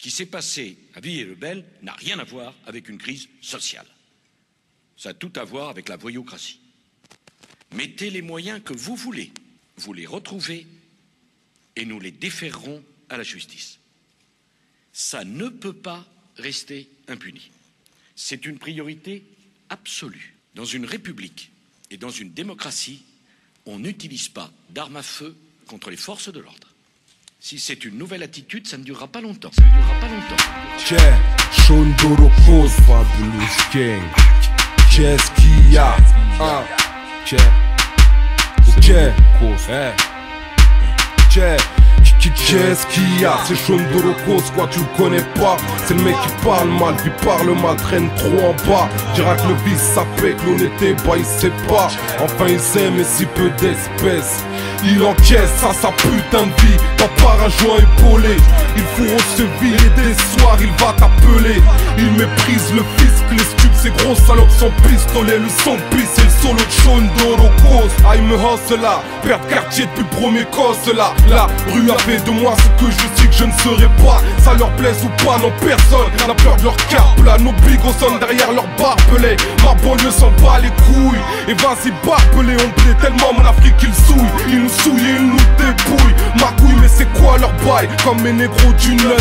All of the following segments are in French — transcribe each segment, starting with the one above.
qui s'est passé à Villiers-le-Bel n'a rien à voir avec une crise sociale. Ça a tout à voir avec la voyoucratie. Mettez les moyens que vous voulez, vous les retrouvez et nous les déférerons à la justice. Ça ne peut pas rester impuni. C'est une priorité absolue. Dans une république et dans une démocratie, on n'utilise pas d'armes à feu contre les forces de l'ordre. Si c'est une nouvelle attitude, ça ne durera pas longtemps. Ça ne durera pas longtemps. Shondorokos, Fabulous Gang. Qu'est-ce qu'il y a? Qu'est-ce qu'il y a? C'est Shondorokos, quoi tu le connais pas? C'est le mec qui parle mal, qui parle mal, traîne trop en bas. Dira que le vice ça fait que l'honnêteté, bah il sait pas. Enfin il sait mais si peu d'espèces. Il encaisse ça sa putain de vie. Pas par un joint épaulé. Il fourre se vide et des soirs il va t'appeler. Il méprise le fisc, les stups, ces gros salopes sans pistolet. Le son pisse et le solo de Shondorokos. Ah il me hausse là, perdre quartier depuis premier cosse là. La rue a fait de moi ce que je sais que je ne serai pas. Ça leur plaise ou pas, non personne n'a peur de leur cape là. Nos bigots sonnent derrière leur barbelés. Ma banlieue s'en bat les couilles. Et vas-y barbelé, on plaît tellement mon Afrique qu'il souille. Il nous souille et il nous dépouille. Ma couille mais c'est quoi leur bail? Comme mes négros du 9-1.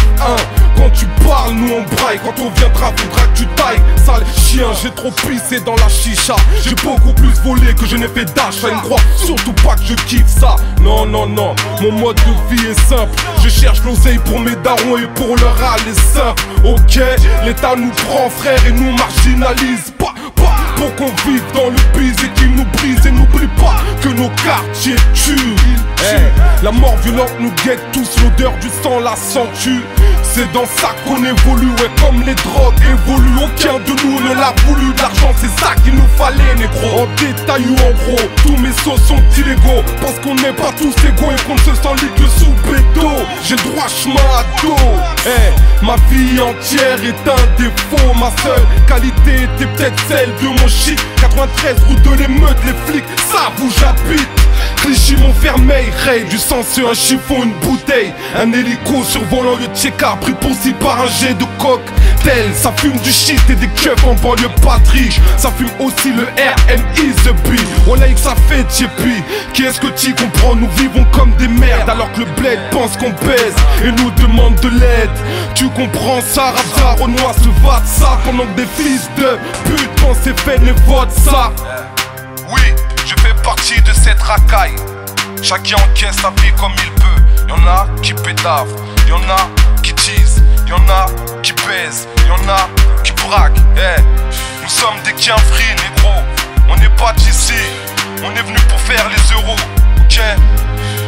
Quand tu parles nous on braille. Quand on viendra faudra que tu tailles. Sale chien, j'ai trop pissé dans la chicha. J'ai beaucoup plus volé que je n'ai fait d'achat. Ils ne croient surtout pas que je kiffe ça. Non non non, mon mode de vie est simple. Je cherche l'oseille pour mes darons et pour leur râle est simple. Ok, l'État nous prend frère et nous marginalise pas pour qu'on vive dans le bise et qu'il nous brise. Et n'oublie pas que nos quartiers tuent. La mort violente nous guette tous, l'odeur du sang l'accentue. C'est dans ça qu'on évolue, ouais, comme les drogues évoluent. Aucun de nous ne l'a voulu, de l'argent c'est ça qu'il nous fallait négro. En détail ou en gros, tous mes sauts sont illégaux. Parce qu'on n'est pas tous égaux et qu'on ne se sent ligue sous bédo. J'ai le droit chemin à dos. Ma vie entière est un défaut. Ma seule qualité était peut-être celle de mon shit. 93 route de l'émeute, les flics savent où j'habite. Clichy, Montfermeil, Ray, du sang sur un chiffon, une bouteille. Un hélico survolant le Tcheka, pris pour si par un jet de cocktail. Ça fume du shit et des keufs en banlieue patrie. Ça fume aussi le RMI, The B. Voilà que ça fait tchépi. Qui est-ce que tu comprends? Nous vivons comme des merdes alors que le bled pense qu'on pèse et nous demande de l'aide. Tu comprends ça? Rapsar au noir se va de ça. Pendant que des fils de pute pensent c'est fait les votes ça. Oui, je fais partie de cette racaille. Chacun encaisse sa vie comme il peut. Y'en a qui pédavent, y'en a qui teasent, y'en a qui pèsent, y'en a qui braquent. Nous sommes des quienfris, négro. On n'est pas d'ici, on est venu pour faire les euros. Ok,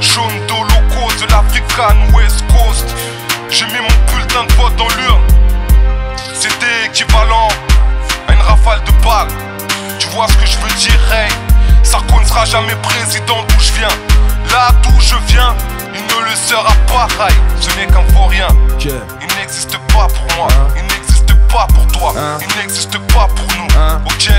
Shondorokos de l'African West Coast. J'ai mis mon bulletin de vote dans l'urne. C'était équivalent à une rafale de balles. Tu vois ce que je veux dire, Ray? Sarko ne sera jamais président d'où je viens. Là d'où je viens, il ne le sera pas, Ray. Ce n'est qu'un vaurien. Il n'existe pas pour moi, il n'existe pas pour toi, il n'existe pas pour nous. Ok,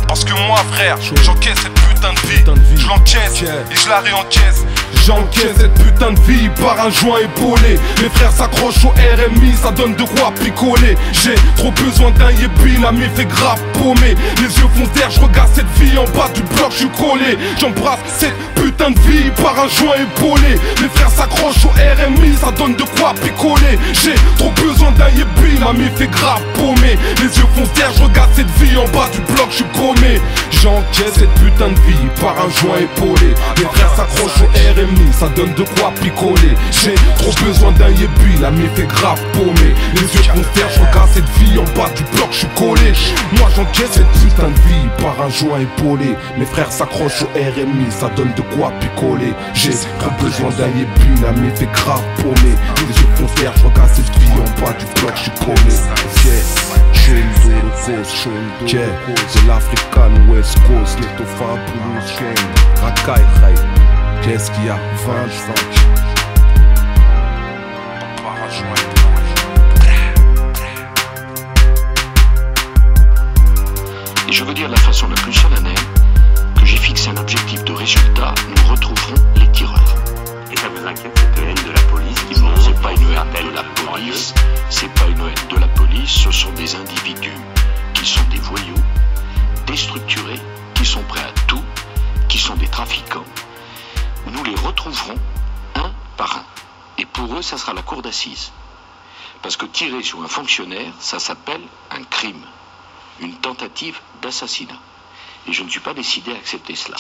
parce que moi frère, j'encaisse cette putain de vie. Je l'encaisse et je la réencaisse. J'encaisse cette putain de vie par un joint épaulé. Mes frères s'accrochent au RMI, ça donne de quoi picoler. J'ai trop besoin d'un yébi, la mif est grave paumée. Les yeux foncent d'air, je regarde cette vie en bas du bloc, je suis collé. J'embrasse cette putain de vie par un joint épaulé. Mes frères s'accrochent au RMI, ça donne de quoi picoler. J'ai trop besoin d'un yébi, la mif est grave paumée. Les yeux foncent d'air, je regarde cette vie en bas du bloc, je suis chromé. J'encaisse cette putain de vie par un joint épaulé. Mes frères s'accrochent au RMI, ça donne de quoi picoler. J'ai trop besoin d'un yébi, la mif est grave paumée. Les yeux foncent d'air, je regarde cette vie en bas du bloc, je suis collé. Moi j'encaisse cette putain de vie par un joint épaulé. Mes frères s'accrochent au RMI, ça donne de quoi picoler. J'ai trop besoin d'un yébi, la mif est grave paumée. Les yeux foncent d'air, je regarde cette vie en bas du bloc, je suis collé. Shondorokos de l'African West Coast, les Fabulous Gang. Racaille, Ray. Qu'est-ce qu'il y a? 25. Et je veux dire de la façon la plus solennelle que j'ai fixé un objectif de résultat, nous retrouverons les tireurs. Et ça vous inquiète cette haine de la police qui Non, c'est pas une haine de la police. ce sont des individus qui sont des voyous, déstructurés, qui sont prêts à tout, qui sont des trafiquants. Nous les retrouverons un par un. Et pour eux, ça sera la cour d'assises. Parce que tirer sur un fonctionnaire, ça s'appelle un crime, une tentative d'assassinat. Et je ne suis pas décidé à accepter cela.